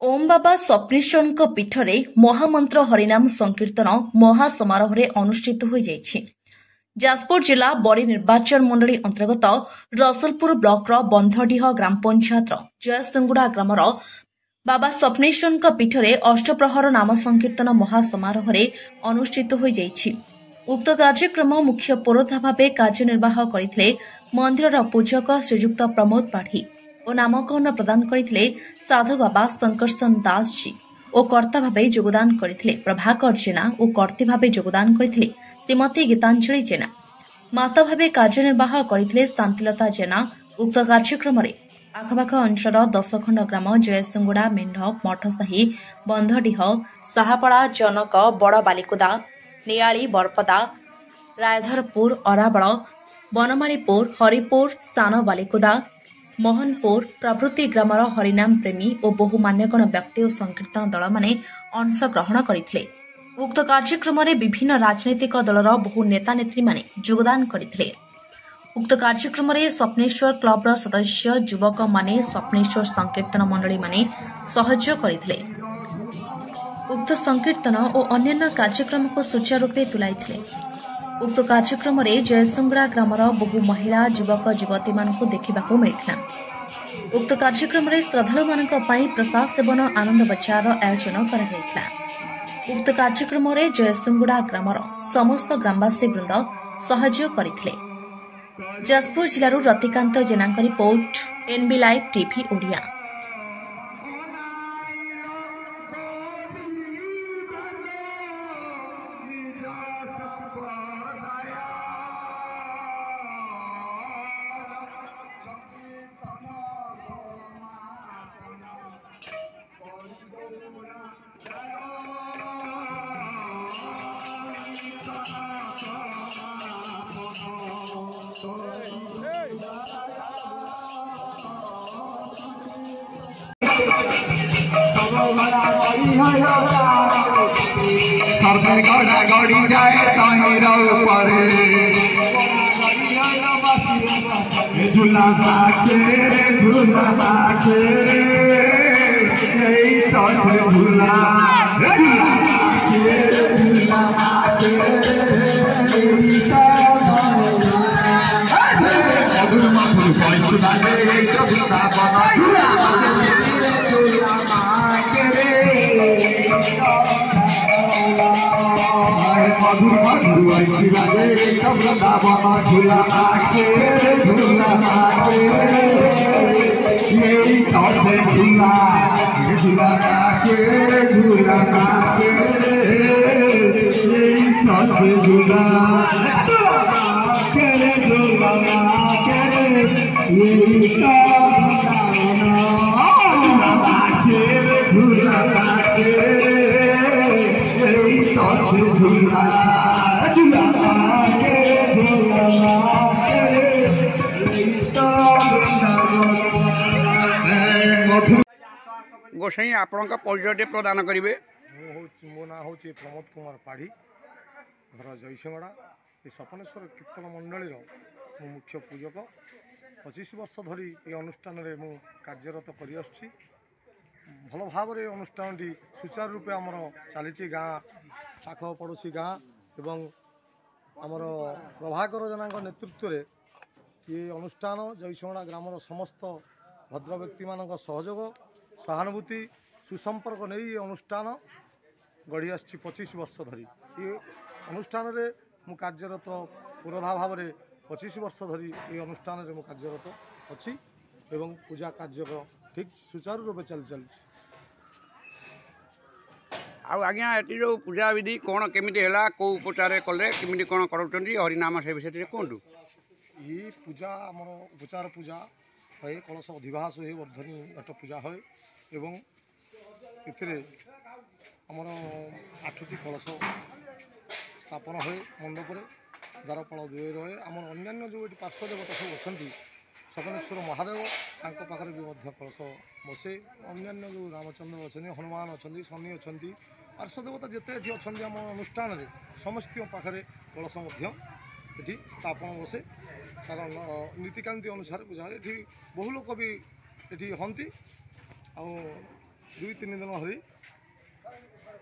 ओम बाबा स्वप्नेश्वर पीठर महामंत्र हरिनाम संकीर्तन महासमारोह अनुष्ठित हो जाजपुर जिला बरी निर्वाचन मंडली अंतर्गत रसलपुर ब्लॉक बंधडीह ग्राम पंचायत जयसिंगुड़ा ग्रामर बाबा स्वप्नेश्वर पीठर अष्टप्रहर नाम संकीर्तन महासमारोह अनुष्ठित हो उक्त कार्यक्रम मुख्य पुरोधा भाव कार्यनिर्वाह करते मंदिर पूजक श्रीजुक्त प्रमोद पाढ़ी और नामकरण प्रदान करते साधु बाबा शंकरसन दास जी और कर्ता भाव योगदान करते प्रभाकर जेना और कर्ती भाव योगदान करते श्रीमती गीतांजलि जेना माता भाव कार्यनिर्वाह करते शांतिलता जेना। उक्त कार्यक्रम आखपाख अंचल 10 खंड ग्राम जयसिंगुड़ा मेढ मठसाही बंधडीह साहापड़ा जनक बड़ बालिकुदा नियाली बरपदा रायधरपुर अराबड़ बनमालीपुर हरिपुर सान बालिकुदा मोहनपुर प्रभृति ग्रामर हरिनाम प्रेमी और बहु मान्यगण व्यक्ति और संकीर्तन दल माने अंशग्रहण करथिले। उक्त कार्यक्रम विभिन्न राजनैतिक दलर बहु नेता नेत्री माने योगदान करथिले। उक्त कार्यक्रम स्वप्नेश्वर क्लबर सदस्य युवक माने स्वप्नेश्वर संकीर्तन मंडली माने सहयोग करथिले। उक्त संकीर्तन और अन्य कार्यक्रम को सुचारूपे तुलाइथिले। उक्त कार्यक्रम जयसिंगुड़ा ग्रामर बहु महिला युवक युवती मानक देखा मिलता। उक्त कार्यक्रम श्रद्धालु मान प्रसाद सेवन आनंद बजार आयोजन कर उक्त कार्यक्रम जयसिंगुड़ा ग्रामर समस्त ग्रामवासी वृंद सहयोग करथिले। जाजपुर जिलूर Ratikanta Jena report NB live TV Odia. गड़ी जाए झूला गोसाई आपण परिचय प्रदान करेंगे। मो ना हूँ प्रमोद कुमार पाढ़ी घर जयसिंगड़ा ये स्वप्नेश्वर कीर्तन मंडलीर मुख्य पूजक 25 वर्ष धरी ये अनुष्ठान मु कार्यरत कर भल भाव अनुष्ठान सुचारू रूपे आमर चली गाँ पाख पड़ोशी गाँ एवं आमर प्रभाकर जेना नेतृत्व में ये अनुष्ठान जयसिंगड़ा ग्रामर समस्त भद्र व्यक्ति मान सहयोग सहानुभूति सुसंपर्क नहीं ये अनुष्ठान गढ़ी आ 25 वर्ष धरी ये अनुष्ठान रे मु कार्यरत पुरोधा भाव 25 वर्ष धरी ये अनुष्ठान रे मु कार्यरत अच्छी एवं पूजा कार्य ठीक सुचारू रूप चली आज्ञा ये जो पूजा विधि कौन केमी है कौ उपचार कले केमी कौन कर हरिनाम से विषय कहतु। ये पूजा आमर उपचार पूजा है कलश अधिवास हुए वर्धनी घट पूजा है एवं आमर 8टी कलश स्थापन हुए मंडप द्वारपाल दुए रहे आमर अन्य जो ये पार्श्व देवता सब अच्छा स्वप्नेश्वर महादेव पाखे भी कलश बसे अन्य जो रामचंद्र अच्छा हनुमान अच्छा शनि अच्छा पार्श्व देवता जिते ये अच्छा आम अनुष्ठान में समस्त पाखे कलश ये स्थापन बसे कारण नीतिकांति अनुसार पूजा ये बहु लोक भी ये हंती 2-3 दिन धरी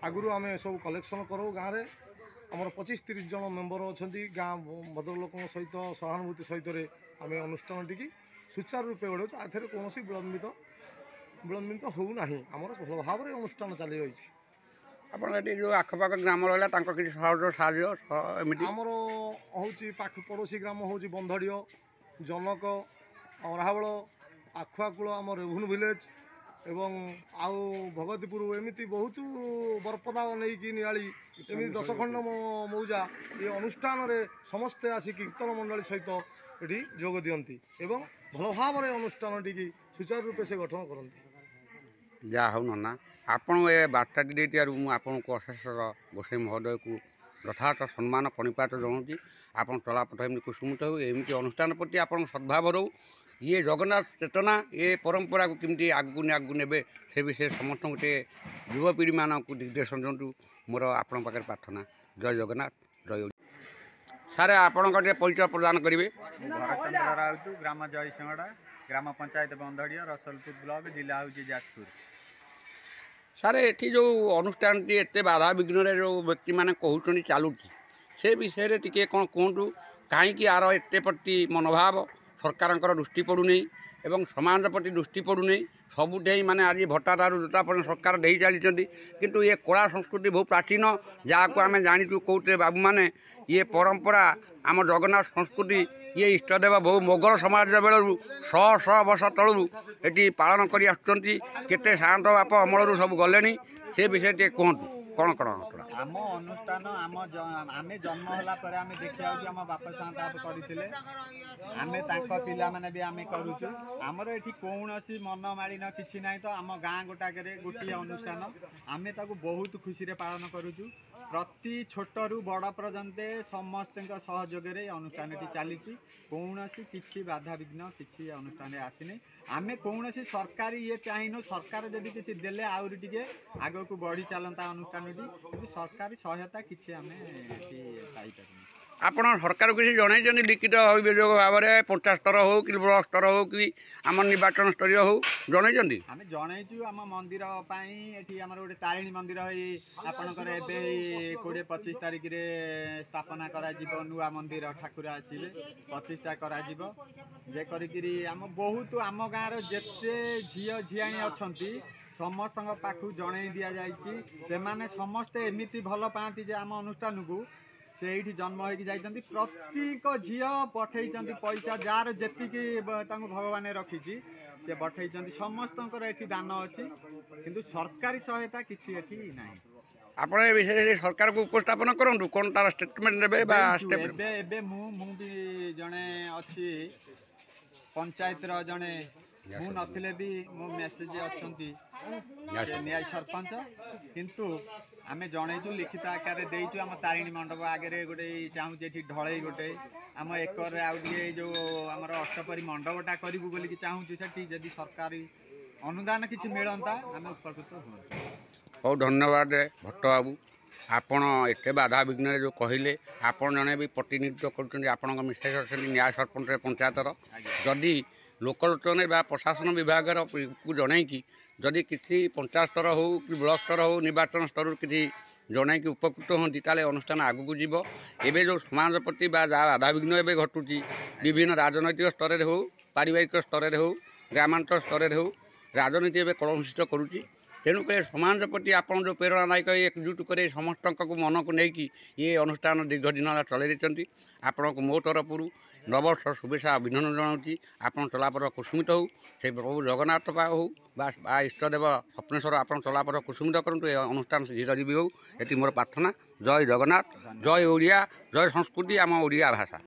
आगु आम सब कलेक्शन करूँ गाँव में आमर 25-30 जन मेम्बर अच्छा गाँ भद्रलोक सहित सहानुभूति सहित आम अनुष्ठान टी सुचारू रूपे बढ़ाऊँ आखिर कौन विलंबित होना आमर भल भाव में अनुष्ठान चली रही आपड़ी जो आखपाख ग्राम रहा किसी सहयोग सामती आमर हूँ पाख पड़ोशी ग्राम हूँ बंधड़ियो जनक राहावल आखुआकूल आम रेभुन विलेज एवं आउ भगवतीपुर एमती बहुत बरपदा नहीं कि नियाली एमती 10 खंड मौजा ये अनुष्ठान रे समस्ते आसी कीर्तन मंडली सहित ये जोग दियंती एवं भल भाव में अनुष्ठान टी सुचारू रूपे से गठन करती जहा हूँ नना आपण ए बार्ताटी देथिबारु मु आपनको अशेष गोसाई महोदय को यथार्थ सम्मान प्रणिपात जनाऊँगी आपन चलापथ एमती कुसुमित हो एमती अनुष्ठान प्रति आप सद्भाव रो ये जगन्नाथ चेतना ये परंपरा को केमती आगू ने से विषय समस्त गोटे युवपीढ़ी मानक निर्देश दिंतु मोर आपण पाखे प्रार्थना। जय जगन्नाथ जय सारे आपण परिचय प्रदान करेंगे। भरतचंद्र राउत ग्राम जयसिंहड़ा ग्राम पंचायत बंधड़िया रसलपुर ब्लॉक जिला हूँ जाजपुर। सारे ये जो अनुष्ठान टी एत बाधा विघ्न जो व्यक्ति मैंने कहते चलुची से विषय टी कौन कहतु कहीं आर एत प्रति मनोभाव सरकार दृष्टि पड़ूनी एवं समाज प्रति दृष्टि पड़ूनी सबुठे माने आज भट्टाधारू जोता पर सरकार दे चली किंतु ये कला संस्कृति बहुत प्राचीन जहाँ को आम जाचु कौटे बाबू मैंने ये परंपरा आम जगन्नाथ संस्कृति ये इष्टदेव बहु मोगल समाज बेलू 100 वर्ष तलू ये पालन कर केते शांत बाप अमलू सब गले से विषय टे कहतु कौन कौन आम अनुष्ठान आम जन्म होला पर आम देखा आम बापा साहब करते आम पिला माने भी आम करुचु आमर ये कौन मन मालिन किसी ना तो आम गाँ गोटाक गोटे अनुष्ठान आम बहुत खुशी पालन करुचु प्रति छोटू बड़ पर्यंत समस्त सहयोग अनुष्ठान चली कौन किसी बाधा विघ्न किसी अनुष्ठान आसनी आम कौन सरकार ये चाहिए सरकार जदि किसी देले आउरी टिके आगो को बढ़ी चलता अनुष्ठान कि सरकारी सहायता किसी आम पाई आपण सरकार किसी जन लिखित अभियोग भाव में पंचायत स्तर हो कि ब्लॉक स्तर हो कि आम निर्वाचन स्तरीय हो जन आम जनईचु आम मंदिर ये आम गोटे तारिणी मंदिर आपणकर 20-25 तारिख रे स्थापना करा नुआ मंदिर ठाकुर आसवे 25टा जे करी आम बहुत आम गाँव जेते झील झीआणी अच्छा समस्त पाखु जन दि जाइए समस्ते एमती भल पाती जे आम अनुष्ठान को से जन्म हो प्रत्येक झील पठे पैसा जार जी भगवान रखी से पठे समस्त ये दान अच्छी किंतु सरकारी सहायता किसी ना आप विषय सरकार को उपस्थापन करूँ कौन तार स्टेटमेंट देवे भी जड़े अच्छी पंचायत जड़े मु नथिले भी मो मेसेज अच्छा न्याय सरपंच किंतु आम जनईचु लिखित आकार देचु आम तारिणी मंडप आगे गोटे चाहूँ ढलई गोटे आम एकर आउे जो आम अष्टपरी मंडपटा करूँ बोलिकी चाहूँ से जदि सरकारी अनुदान किसी मिलता आम उपकृत हूँ। बहुत धन्यवाद भट्ट बाबू आपण एत बाधा विघ्न जो कहले आपण जड़े भी प्रतिनिधित्व कर मिसेस अच्छे न्याय सरपंच पंचायतर जदि लोकलोचन प्रशासन विभाग को जनईकि जदि किसी पंचायत स्तर हो कि ब्लॉक स्तर हो निर्वाचन स्तर किसी जनईकि उपकृत होती ताले अनुष्ठान आगू जीव एवं जो समाज प्रति बाधा विघ्न एवं घटुची विभिन्न राजनैतिक स्तर हो पारिवारिक स्तर हो ग्रामांचल स्तर हो राजनीति एवं कलुषित करुच्ची तेणुक समाज प्रति आप जो प्रेरणादायक एकजुट कर समस्त को मन को लेकिन ये अनुष्ठान दीर्घ दिन चलई आपण को मो तरफ नववर्ष शुभेच्छा अभिनंदन जनाऊँगी आप चलापर कुसुमित हो से प्रभु जगन्नाथ हो बा इष्टदेव स्वप्नेश्वर आप चलापर कुसुमित करूँ ये अनुष्ठान धीरजीवी हो ये मोर प्रार्थना। जय जगन्नाथ जय ओडिया जय संस्कृति आम ओडिया भाषा।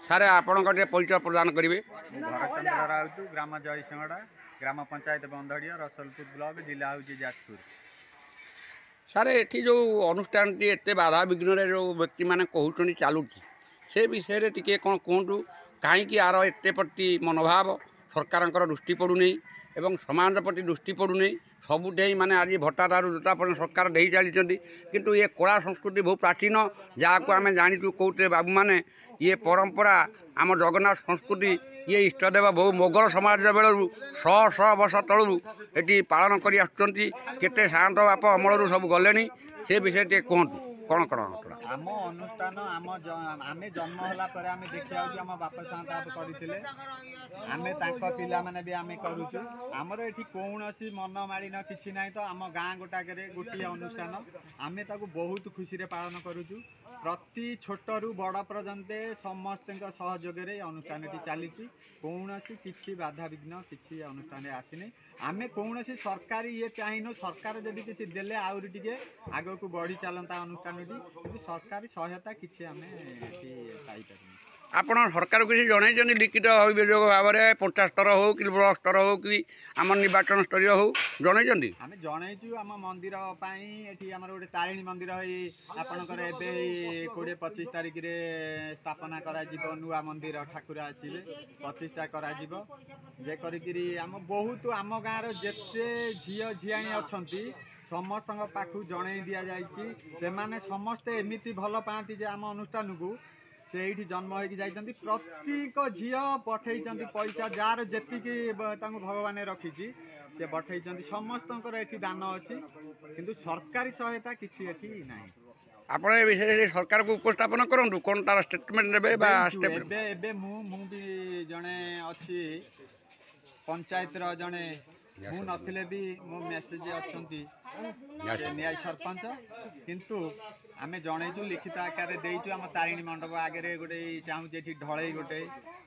ସାର୍ ଆପଣଙ୍କ ଟିକେ ପରିଚୟ ପ୍ରଦାନ କରିବେ। ଭରତଚନ୍ଦ୍ର ରାଉତ, ଗ୍ରାମ ଜୟସିଂହଡ଼ା, ग्राम पंचायत बंधड़िया रसलपुर ब्लॉक जिला हूँ जाजपुर। सारे एठी जो अनुष्ठान एत बाधा विघ्न जो व्यक्ति मैंने कहते चलुची से विषय में टी कौन कहतु कहीं आर एत प्रति मनोभाव सरकार दृष्टि पड़ूनी एवं समाज प्रति दृष्टि पड़ूनी सबुठे माने आज भट्टा दारू जोता पर सरकार दे चली किंतु ये कला संस्कृति बहुत प्राचीन जहाँ को आम जाचु कौटे बाबू मैंने ये परंपरा आम जगन्नाथ संस्कृति ये इष्टदेव बहु मोगल समाज बेलू शह वर्ष तलू ये पालन कर आते सात बाप अमलू सब गले से विषय टे कहतु कौन कौन आम अनुष्ठान आम जन्म होला पर आम देखा आम बापा सात आप करते आम पिला माने भी आम करुचु आमर ये कौन मन मालिन कि ना तो आम गाँ गोटाक गोटे अनुष्ठान आम बहुत खुशी पालन करुचु प्रति छोटू बड़ पर्यंत समस्त सहयोग अनुष्ठान चली कौन कि बाधा विघ्न कि अनुष्ठान आसनी आम कौन सरकारी ये चाहिए सरकार जदि किसी देले आउरी टिके आग को बढ़ी चलता अनुष्ठान कि सरकारी सहायता किसी आम पाई आपण सरकार किसी जन लिखित अभियोग भाव में पंचायत स्तर हो कि ब्लॉक स्तर हो कि आम निर्वाचन स्तरीय हो जन आम जनईचु आम मंदिर ये आम गोटे तारिणी मंदिर आपणकर 20-25 तारिख में स्थापना करा नुआ मंदिर ठाकुर आसवे 25टा करा जे करी आम बहुत आम गाँव जेते झील झीआणी अच्छा समस्त पाखु जन दि जाइए से समस्ते एमती भल पाती जे आम अनुष्ठान को से जन्म हो प्रत्येक झील पठे पैसा जार जी भगवान रखी से पठे समस्त ये दान अच्छी किंतु सरकारी सहायता किसी ना आप विषय सरकार को उपस्थापन करूँ कौन तार स्टेटमेंट देवे मु भी जड़े अच्छी पंचायत जड़े मु नथिले भी मो मेसेज अच्छा न्याय सरपंच किंतु आम जनईचु लिखित आकार देचु आम तारिणी मंडप आगे गोटे चाहूँ ढलई गोटे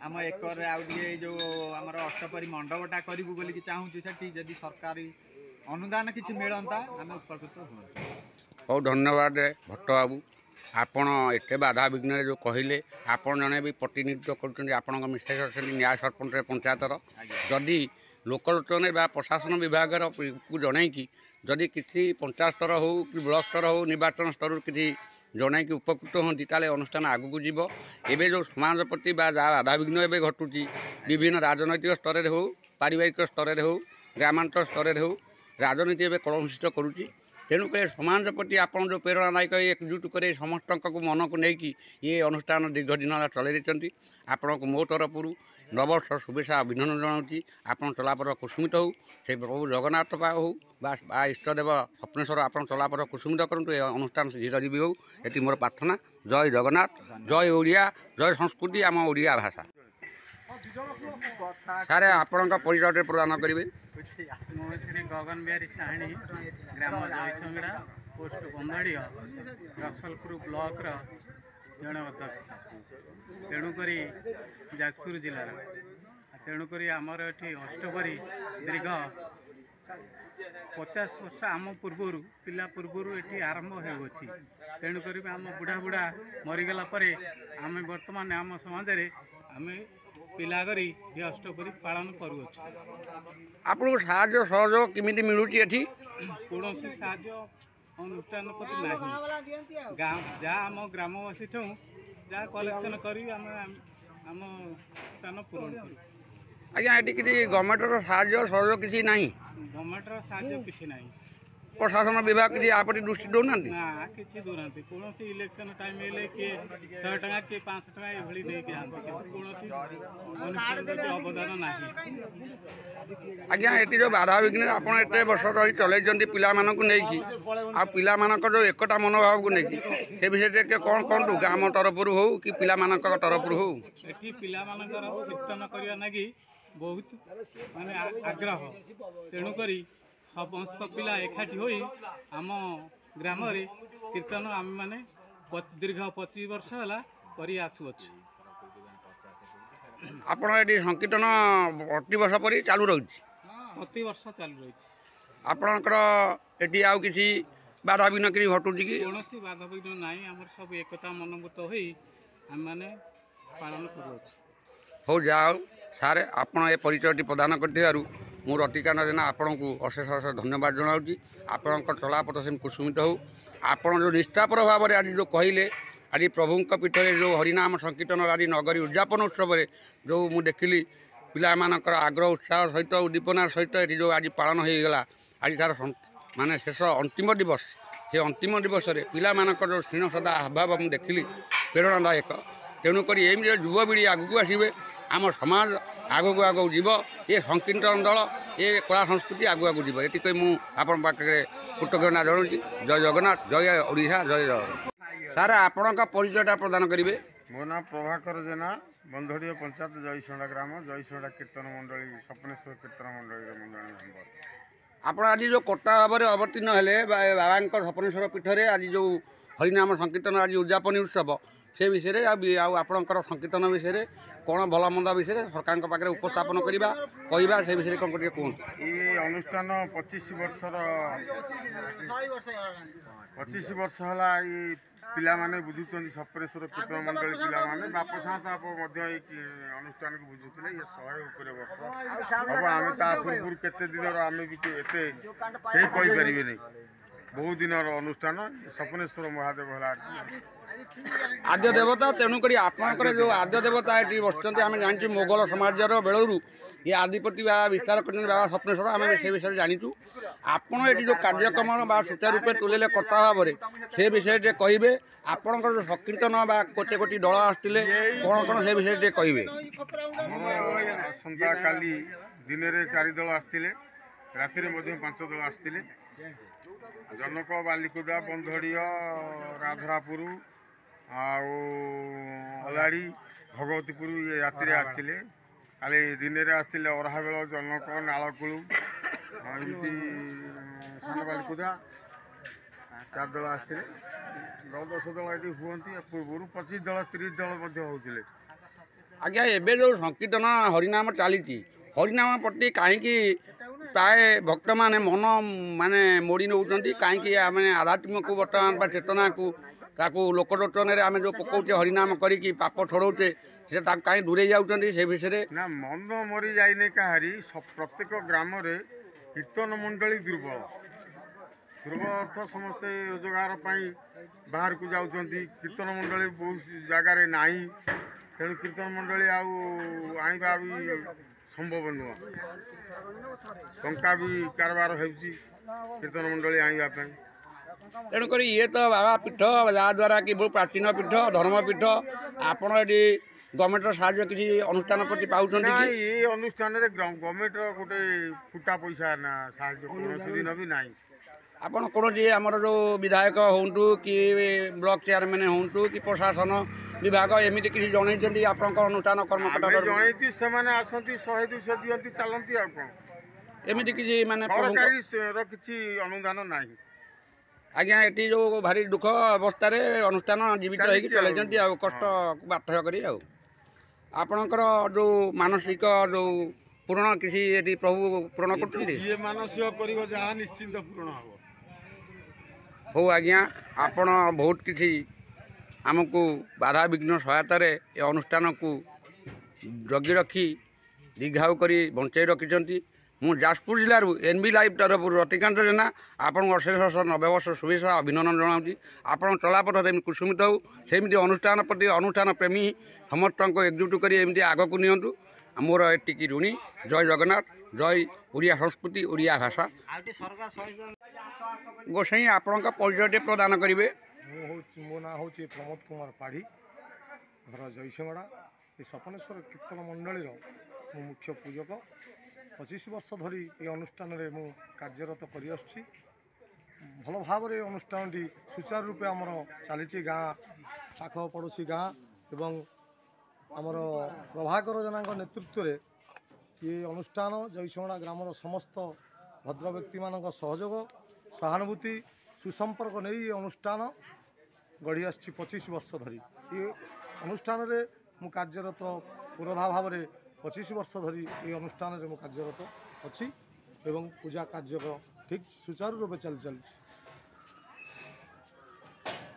आम एकर आउे जो आमर अष्टपरी मंडपटा करूँ बोलिकी चाहूँ से जदि सरकारी अनुदान किसी मिलता आम उपकृत हूँ। बहुत धन्यवाद भट्ट बाबू आपण एत बाधा विघ्न जो कहले आपण जड़े भी प्रतिनिधित्व कर मिसेस अच्छा न्याय सरपंच पंचायतर जदि लोकलोचन प्रशासन विभाग को जनईकि जदि किसी पंचायत स्तर हो कि ब्लॉक स्तर हो निर्वाचन स्तर किसी जनईकि उपकृत होती ताले अनुष्ठान आगू जीव एवं जो समाज प्रति बाधा विघ्न एवं घटुची विभिन्न राजनैतिक स्तर हो पारिवारिक स्तर हो ग्रामांचल स्तर हो राजनीति एवं कलुषित करुच्ची तेणुक समाज प्रति आपन जो प्रेरणादायक एकजुट कर समस्त को मन को लेकिन ये अनुष्ठान दीर्घ दिन चलती आपण को मो तरफ नववर्ष शुभेच्छा अभिनंदन जनाऊँगी आपन चलापर कुसुमित हो से प्रभु जगन्नाथ हो बा इष्टदेव स्वप्नेश्वर आपन चलापर कुसुमित करूँ ये अनुष्ठान धीरजीवी हो ये मोर प्रार्थना। जय जगन्नाथ जय ओडिया जय संस्कृति आम ओडिया भाषा। सारे आपण परिचय प्रदान करेंगे। श्री गगन बिहारी साहाणी ग्राम जयसंगड़ा पोस्ट बंधड़िया रसलपुर ब्लॉक जड़े अध्यक्ष तेणुक जाजपुर जिलार तेणुक आमर ये अष्टपरी दीर्घ 50 वर्ष आम पूर्वर पिला पूर्वर ये आरंभ होती तेणुक आम बुढ़ा बुढ़ा मरीगला आम बर्तमान आम समाज आम पिला करी ये अष्टपरी पालन करूँ। आपको साहाय्य सहयोग किमिति मिलुची एठी कौन साहाय्य अनुष्ठान प्रति ना गाँव जहाँ आम ग्रामवासी ठूँ जहाँ कलेक्शन करी आम स्थान पूरण करूँ। आज्ञा ये किसी गवर्नमेंटर साहाय्य सहयोग किसी ना गवर्नमेंटर साहाय्य किसी ना प्रशासन विभाग किसी आपत्ति दृष्टि दौना ना किसी दूना कौन इलेक्शन टाइम किए 100 टका किए 500 टका ये देके कौन अवदान ना। आज्ञा ये जो बाधा विघ्न आप वर्ष रही चलती पिला नहीं पिला जो एकता मनोभाव को लेकिन से विषय कौन कहतु ग्राम तरफ हो कि पिला तरफ हो ये पिला कीर्तन करने लगी बहुत माने आग्रह तेणुक समस्त पिला एकाठी हो आम ग्राम कीर्तन आम मैंने दीर्घ 25 वर्ष है कर आसुअछु। आपड़ ये संकीर्तन प्रति वर्ष पर चालू रही प्रति वर्ष चालू रही आपणकर ये आउ किसी बाधा विघ्न कि घटुची कि कौन बाधा विघ्न ना आम सब एकता मनोभूत हो आम मैंने पालन कर हो जाओ सारे आप परिचय प्रदान कर ମୁଁ ରତିକାନ୍ତ ଜେନା ଆପଣଙ୍କୁ ଅଶେଷ ଅଶେଷ ଧନ୍ୟବାଦ ଜଣାଉଛି। ଆପଣଙ୍କ ଚଲାପଥ ସେମିତି କୁସୁମିତ ହେଉ। ଆପଣ ଯେଉଁ ନିଷ୍ଠାପର ଭାବରେ ଆଜି ଯେଉଁ କହିଲେ ଆଜି ପ୍ରଭୁଙ୍କ ପୀଠରେ ଯେଉଁ ହରିନାମ ସଂକୀର୍ତ୍ତନ ଆଜି ନଗରୀ ଉଦ୍ଯାପନ ଉତ୍ସବରେ ଯେଉଁ ମୁଁ ଦେଖିଲି ପିଲାମାନଙ୍କର ଆଗ୍ରହ ଉତ୍ସାହ ସହିତ ଉଦ୍ଦୀପନାର ସହିତ ଏଠି ଯେଉଁ ଆଜି ପାଳନ ହୋଇଗଲା ଆଜି ତାର ମାନେ ଶେଷ ଅନ୍ତିମ ଦିବସ। ସେ ଅନ୍ତିମ ଦିବସରେ ପିଲାମାନଙ୍କର ଯେଉଁ ସ୍ନେହ ସଦା ଅଭାବ ମୁଁ ଦେଖିଲି ପ୍ରେରଣାଦାୟକ। ତେଣୁକରି ଏମିତି ଯୁବପିଢ଼ି ଆଗକୁ ଆସିବେ, ଆମ ସମାଜ ଆଗକୁ ଆଗକୁ ଯିବ, ଏ ସଂକୀର୍ତ୍ତନ ଦଳ ଏ କଳା ସଂସ୍କୃତି ଆଗକୁ ଯିବ। ଏତିକି ମୁଁ ଆପଣଙ୍କ ପାଖରେ କୃତଜ୍ଞତା ଜଣାଉଛି। ଜୟ ଜଗନ୍ନାଥ, ଜୟ ଓଡ଼ିଶା, ଜୟ ଜଗନ୍ନାଥ। ସାର୍ ଆପଣଙ୍କ ପରିଚୟଟା ପ୍ରଦାନ କରିବେ। ମୋ ନାଁ ପ୍ରଭାକର ଜେନା, ବନ୍ଧଡ଼ିଆ ପଞ୍ଚାୟତ ଜୟସଣ୍ଡା ଗ୍ରାମ, ଜୟସଣ୍ଡା କୀର୍ତ୍ତନ ମଣ୍ଡଳୀ, ସପନେଶ୍ୱର କୀର୍ତ୍ତନ ମଣ୍ଡଳୀର ମୁଁ ଜଣେ ମେମ୍ବର। ଆପଣ ଆଜି ଯେଉଁ କଟା ଭାବରେ ଅବତୀର୍ଣ୍ଣ ହେଲେ ବାବାଙ୍କ ସପନେଶ୍ୱର ପୀଠରେ ଆଜି ଯେଉଁ ହରିନାମ ସଂକୀର୍ତ୍ତନ ଆଜି ଉଦ୍ଯାପନୀ ଉତ୍ସବ ସେ ବିଷୟରେ ଆଉ ଆପଣଙ୍କର ସଂକୀର୍ତ୍ତନ ବିଷୟରେ କ'ଣ ଭଲ ମନ୍ଦ ବିଷୟରେ ସରକାରଙ୍କ ପାଖରେ ଉପସ୍ଥାପନ କହିବା ସେ ବିଷୟରେ କ'ଣ ଟିକେ କୁହନ୍ତୁ। ଏ ଅନୁଷ୍ଠାନ 25 ବର୍ଷ ହେଲା ଏଇ ପିଲାମାନେ ବୁଝୁଛନ୍ତି। ସପନେଶ୍ୱର କୀର୍ତ୍ତନ ମଣ୍ଡଳୀ ପିଲାମାନେ ବାପ ସାପ ମଧ୍ୟ ଏଇ ଅନୁଷ୍ଠାନକୁ ବୁଝୁଥିଲେ। ଇଏ 100 ଉପରେ ବର୍ଷ ହେବ। ଆମେ ତା ପୂର୍ବରୁ କେତେ ଦିନର ଆମେ ବି ଏତେ କେହି କହିପାରିବେନି। ବହୁ ଦିନର ଅନୁଷ୍ଠାନ। ସପନେଶ୍ୱର ମହାଦେବ ହେଲା ଆଦ୍ୟ ଦେବତା। ତେଣୁକରି ଆପଣଙ୍କର ଯେଉଁ ଆଦ୍ୟ ଦେବତା ଏଠି ବସିଛନ୍ତି ଆମେ ଜାଣିଛୁ ମୋଗଲ ସମାଜର ବେଳରୁ ଏ ଆଦିପତି ବା ବିସ୍ତାର କରିଛନ୍ତି ବାବା ସପନେଶ୍ୱର, ଆମେ ସେ ବିଷୟରେ ଜାଣିଛୁ। ଆପଣ ଏଠି ଯେଉଁ କାର୍ଯ୍ୟକ୍ରମ ବା ସୁଚାରୁ ରୂପେ ତୁଲେଇଲେ କର୍ତ୍ତା ଭାବରେ ସେ ବିଷୟରେ ଟିକେ କହିବେ। ଆପଣଙ୍କର ଯେଉଁ ସଂକୀର୍ତ୍ତନ ବା କୋଟି କୋଟି ଦଳ ଆସିଥିଲେ କ'ଣ କ'ଣ ସେ ବିଷୟରେ ଟିକେ କହିବେ। ଆସନ୍ତାକାଲି ଦିନରେ 4 ଦଳ ଆସିଥିଲେ, ରାତିରେ ମଧ୍ୟ 5 ଦଳ ଆସିଥିଲେ। ଜନକ, ବାଲିକୁଦା, ବନ୍ଧଡ଼ିଆ, ରାଧରାପୁର ଆଉ ଅଲାଡ଼ି, ଭଗବତୀପୁର ଇଏ ରାତିରେ ଆସିଥିଲେ। କାଲି ଦିନରେ ଆସିଥିଲେ ଅରାହାବେଳ, ଜନକ, ନାଳକୁଳୁ, ଏମିତି ସାନ ବାଲିକୁଦା 4 ଦଳ ଆସିଥିଲେ। 10 ଦଳ ଏଠି ହୁଅନ୍ତି। ପୂର୍ବରୁ 25 ଦଳ 30 ଦଳ ମଧ୍ୟ ହେଉଥିଲେ। ଆଜ୍ଞା ଏବେ ଯେଉଁ ସଂକୀର୍ତ୍ତନ ହରିନାମ ଚାଲିଛି, ହରିନାମ ପ୍ରତି କାହିଁକି ପ୍ରାୟ ଭକ୍ତମାନେ ମନ ମାନେ ମୋଡ଼ି ନେଉଛନ୍ତି? କାହିଁକି ଆମେ ଆଧ୍ୟାତ୍ମିକକୁ ବର୍ତ୍ତମାନ ବା ଚେତନାକୁ ତାକୁ ଲୋକଲୋଚନରେ ଆମେ ଯେଉଁ ପକାଉଛେ ହରିନାମ କରିକି ପାପ ଛଡ଼ଉଛେ ସେଟା ତାକୁ କାହିଁ ଦୂରେଇ ଯାଉଛନ୍ତି ସେ ବିଷୟରେ? ନା, ମନ ମରି ଯାଇନି କାହାରି। ପ୍ରତ୍ୟେକ ଗ୍ରାମରେ କୀର୍ତ୍ତନ ମଣ୍ଡଳୀ ଦୁର୍ବଳ ଅର୍ଥ ସମସ୍ତେ ରୋଜଗାର ପାଇଁ ବାହାରକୁ ଯାଉଛନ୍ତି। କୀର୍ତ୍ତନ ମଣ୍ଡଳୀ ବହୁତ ଜାଗାରେ ନାହିଁ। ତେଣୁ କୀର୍ତ୍ତନ ମଣ୍ଡଳୀ ଆଉ ଆଣିବା ବି ସମ୍ଭବ ନୁହଁ। ଟଙ୍କା ବି କାରବାର ହେଉଛି କୀର୍ତ୍ତନ ମଣ୍ଡଳୀ ଆଣିବା ପାଇଁ। ତେଣୁକରି ଇଏ ତ ବାବା ପୀଠ, ଯାହାଦ୍ୱାରା କି ବହୁତ ପ୍ରାଚୀନ ପୀଠ, ଧର୍ମପୀଠ। ଆପଣ ଏଠି ଗଭର୍ଣ୍ଣମେଣ୍ଟର ସାହାଯ୍ୟ କିଛି ଅନୁଷ୍ଠାନ ପ୍ରତି ପାଉଛନ୍ତି କି? ଏ ଅନୁଷ୍ଠାନରେ ଗଭର୍ଣ୍ଣମେଣ୍ଟର ଗୋଟେ ଫୁଟା ପଇସା ନା ସାହାଯ୍ୟ କୌଣସି ଦିନ ବି ନାହିଁ। ଆପଣ କୌଣସି ଆମର ଯେଉଁ ବିଧାୟକ ହୁଅନ୍ତୁ କି ବ୍ଲକ ଚେୟାରମ୍ୟାନ୍ ହୁଅନ୍ତୁ କି ପ୍ରଶାସନ ବିଭାଗ ଏମିତି କିଛି ଜଣେଇଛନ୍ତି ଆପଣଙ୍କ ଅନୁଷ୍ଠାନ କର୍ମକର୍ତ୍ତା? ଜଣେଇଛୁ, ସେମାନେ ଆସନ୍ତି 100-200 ଦିଅନ୍ତି, ଚାଲନ୍ତି। ଆଉ କ'ଣ ଏମିତି କିଛି ମାନେ ସରକାରୀର କିଛି ଅନୁଦାନ ନାହିଁ। ଆଜ୍ଞା ଏଠି ଯେଉଁ ଭାରି ଦୁଃଖ ଅବସ୍ଥାରେ ଅନୁଷ୍ଠାନ ଜୀବିତ ହେଇକି ଚଳାଇଛନ୍ତି ଆଉ କଷ୍ଟକୁ ବାଧ୍ୟ କରି। ଆଉ ଆପଣଙ୍କର ଯେଉଁ ମାନସିକ ଯେଉଁ ପୂରଣ କିଛି ଏଠି ପ୍ରଭୁ ପୂରଣ କରୁଛନ୍ତି? ଯିଏ ମାନସିକ କରିବ ଯାହା ନିଶ୍ଚିନ୍ତ ପୂରଣ ହେବ। ହଉ ଆଜ୍ଞା, ଆପଣ ବହୁତ କିଛି ଆମକୁ ବାଧାବିଘ୍ନ ସହାୟତାରେ ଏ ଅନୁଷ୍ଠାନକୁ ଜଗି ରଖି ଦୀର୍ଘାୟୁ କରି ବଞ୍ଚାଇ ରଖିଛନ୍ତି। ମୁଁ ଯାଜପୁର ଜିଲ୍ଲାରୁ NB ଲାଇଭ୍ ତରଫରୁ ରତିକାନ୍ତ ଜେନା ଆପଣଙ୍କୁ ଅଶେଷ ନବବର୍ଷ ଶୁଭେଚ୍ଛା ଅଭିନନ୍ଦନ ଜଣାଉଛି। ଆପଣ ଚଲାପଥ ଯେମିତି କୁସୁମିତ ହେଉ, ସେମିତି ଅନୁଷ୍ଠାନ ପ୍ରତି ଅନୁଷ୍ଠାନ ପ୍ରେମୀ ସମସ୍ତଙ୍କୁ ଏକଜୁଟ କରି ଏମିତି ଆଗକୁ ନିଅନ୍ତୁ। ମୋର ଏତିକି ଋଣୀ। ଜୟ ଜଗନ୍ନାଥ, ଜୟ ଓଡ଼ିଆ ସଂସ୍କୃତି, ଓଡ଼ିଆ ଭାଷା। ଗୋସାଇଁ ଆପଣଙ୍କ ପରିଚୟଟି ପ୍ରଦାନ କରିବେ। ମୋ ନାଁ ହେଉଛି ପ୍ରମୋଦ କୁମାର ପାଢ଼ୀ, ଘର ଜୟସିଂହଡ଼ା। ଏ ସପନେଶ୍ୱର କୀର୍ତ୍ତନ ମଣ୍ଡଳୀର ମୁଁ ମୁଖ୍ୟ ପୂଜକ। 25 ବର୍ଷ ଧରି ଏ ଅନୁଷ୍ଠାନରେ ମୁଁ କାର୍ଯ୍ୟରତ କରିଆସୁଛି। ଭଲ ଭାବରେ ଏ ଅନୁଷ୍ଠାନଟି ସୁଚାରୁ ରୂପେ ଆମର ଚାଲିଛି। ଗାଁ ପାଖ ପଡ଼ୋଶୀ ଗାଁ ଏବଂ ଆମର ପ୍ରଭାକର ଜେନାଙ୍କ ନେତୃତ୍ୱରେ ଏ ଅନୁଷ୍ଠାନ ଜୟସିଂହଡ଼ା ଗ୍ରାମର ସମସ୍ତ ଭଦ୍ର ବ୍ୟକ୍ତିମାନଙ୍କ ସହଯୋଗ, ସହାନୁଭୂତି, ସୁସମ୍ପର୍କ ନେଇ ଏ ଅନୁଷ୍ଠାନ ଗଢ଼ି ଆସିଛି 25 ବର୍ଷ ଧରି। ଏ ଅନୁଷ୍ଠାନରେ ମୁଁ କାର୍ଯ୍ୟରତ ପୁରୋଧା ଭାବରେ 25 ବର୍ଷ ଧରି ଏ ଅନୁଷ୍ଠାନରେ ମୁଁ କାର୍ଯ୍ୟରତ ଅଛି ଏବଂ ପୂଜା କାର୍ଯ୍ୟ ଠିକ୍ ସୁଚାରୁ ରୂପେ ଚାଲିଛି।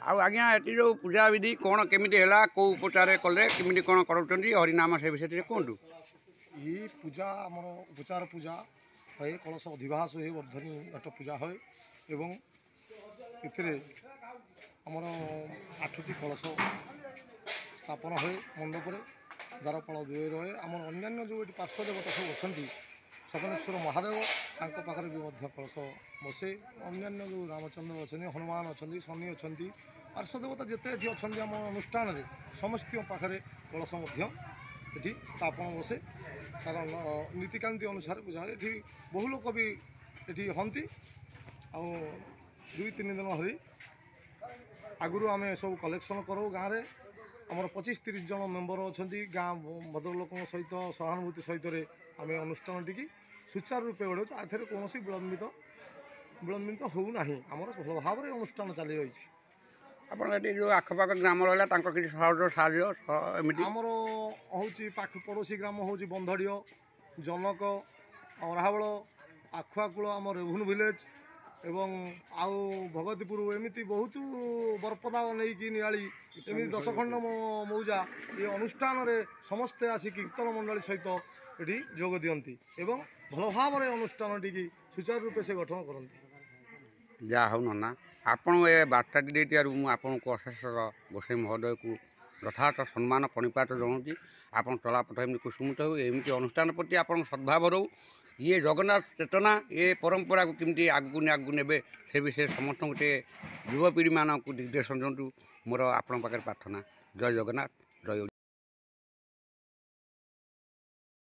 ଆଉ ଆଜ୍ଞା ଏଠି ଯେଉଁ ପୂଜାବିଧି କ'ଣ କେମିତି ହେଲା, କେଉଁ ଉପଚାର କଲେ, କେମିତି କ'ଣ କରୁଛନ୍ତି ହରିନାମ ସେ ବିଷୟରେ ଟିକେ କୁହନ୍ତୁ। ଏଇ ପୂଜା ଆମର ଉପଚାର ପୂଜା ହୁଏ, କଳସ ଅଧିବାସ ହୁଏ, ବର୍ଦ୍ଧନୀ ଘଟ ପୂଜା ହୁଏ ଏବଂ ଏଥିରେ ଆମର 8ଟି କଳସ ସ୍ଥାପନ ହୁଏ ମଣ୍ଡପରେ, ଦ୍ୱାରପାଳ 2 ରହେ। ଆମର ଅନ୍ୟାନ୍ୟ ଯେଉଁ ଏଠି ପାର୍ଶ୍ୱ ଦେବତା ସବୁ ଅଛନ୍ତି, ସପନେଶ୍ୱର ମହାଦେବ ତାଙ୍କ ପାଖରେ ବି ମଧ୍ୟ କଳସ ବସେ। ଅନ୍ୟାନ୍ୟ ଯେଉଁ ରାମଚନ୍ଦ୍ର ଅଛନ୍ତି, ହନୁମାନ ଅଛନ୍ତି, ଶନି ଅଛନ୍ତି, ପାର୍ଶ୍ୱ ଦେବତା ଯେତେ ଏଠି ଅଛନ୍ତି ଆମ ଅନୁଷ୍ଠାନରେ ସମସ୍ତଙ୍କ ପାଖରେ କଳସ ମଧ୍ୟ ଏଠି ସ୍ଥାପନ ବସେ। କାରଣ ନୀତିକାନ୍ତି ଅନୁସାରେ ପୂଜା ହୁଏ। ଏଠି ବହୁ ଲୋକ ବି ଏଠି ହୁଅନ୍ତି। ଆଉ 2-3 ଦିନ ଧରି ଆଗରୁ ଆମେ ସବୁ କଲେକ୍ସନ୍ କରୁ ଗାଁରେ। ଆମର 25-30 ଜଣ ମେମ୍ବର ଅଛନ୍ତି। ଗାଁ ଭଦ୍ରଲୋକଙ୍କ ସହିତ ସହାନୁଭୂତି ସହିତରେ ଆମେ ଅନୁଷ୍ଠାନଟିକି ସୁଚାରୁ ରୂପେ ବଢ଼ାଉଛୁ। ଏଥିରେ କୌଣସି ବିଳମ୍ବିତ ହେଉନାହିଁ। ଆମର ଭଲ ଭାବରେ ଅନୁଷ୍ଠାନ ଚାଲି ରହିଛି। ଆପଣ ଏଠି ଯେଉଁ ଆଖପାଖ ଗ୍ରାମ ରହିଲା ତାଙ୍କର କିଛି ସହଜ ସାହାଯ୍ୟ ଏମିତି ଆମର ହେଉଛି ପାଖ ପଡ଼ୋଶୀ ଗ୍ରାମ ହେଉଛି ବନ୍ଧଡ଼ିଅ, ଜନକ, ଅରାହାବଳ, ଆଖୁଆକୁଳ, ଆମ ରେଭୁନ୍ ଭିଲେଜ୍ ଏବଂ ଆଉ ଭଗତୀପୁର, ଏମିତି ବହୁତ ବରପଦା ନେଇକି ନିଆଳି, ଏମିତି 10 ଖଣ୍ଡ ମୌଜା ଏ ଅନୁଷ୍ଠାନରେ ସମସ୍ତେ ଆସି କୀର୍ତ୍ତନ ମଣ୍ଡଳୀ ସହିତ ଏଠି ଯୋଗ ଦିଅନ୍ତି ଏବଂ ଭଲ ଭାବରେ ଅନୁଷ୍ଠାନଟିକି ସୁଚାରୁ ରୂପେ ସେ ଗଠନ କରନ୍ତି। ଯାହା ହଉ ନନା, ଆପଣ ଏ ବାର୍ତ୍ତାଟି ଦେଇଥିବାରୁ ମୁଁ ଆପଣଙ୍କୁ ଅଶେଷ ଗୋସାଇଁ ମହୋଦୟକୁ ଯଥାର୍ଥ ସମ୍ମାନ ପଣିପାତ ଜଣାଉଛି। ଆପଣ ଚଲାପଥ ଏମିତି କୁସୁମିତ ହେଉ, ଏମିତି ଅନୁଷ୍ଠାନ ପ୍ରତି ଆପଣଙ୍କ ସଦ୍ଭାବ ରହୁ। ଇଏ ଜଗନ୍ନାଥ ଚେତନା, ଏ ପରମ୍ପରାକୁ କେମିତି ଆଗକୁ ନେବେ ସେ ବିଷୟରେ ସମସ୍ତଙ୍କୁ ଟିକେ ଯୁବପିଢ଼ିମାନଙ୍କୁ ନିର୍ଦ୍ଦେଶ ଦିଅନ୍ତୁ। ମୋର ଆପଣଙ୍କ ପାଖରେ ପ୍ରାର୍ଥନା। ଜୟ ଜଗନ୍ନାଥ, ଜୟ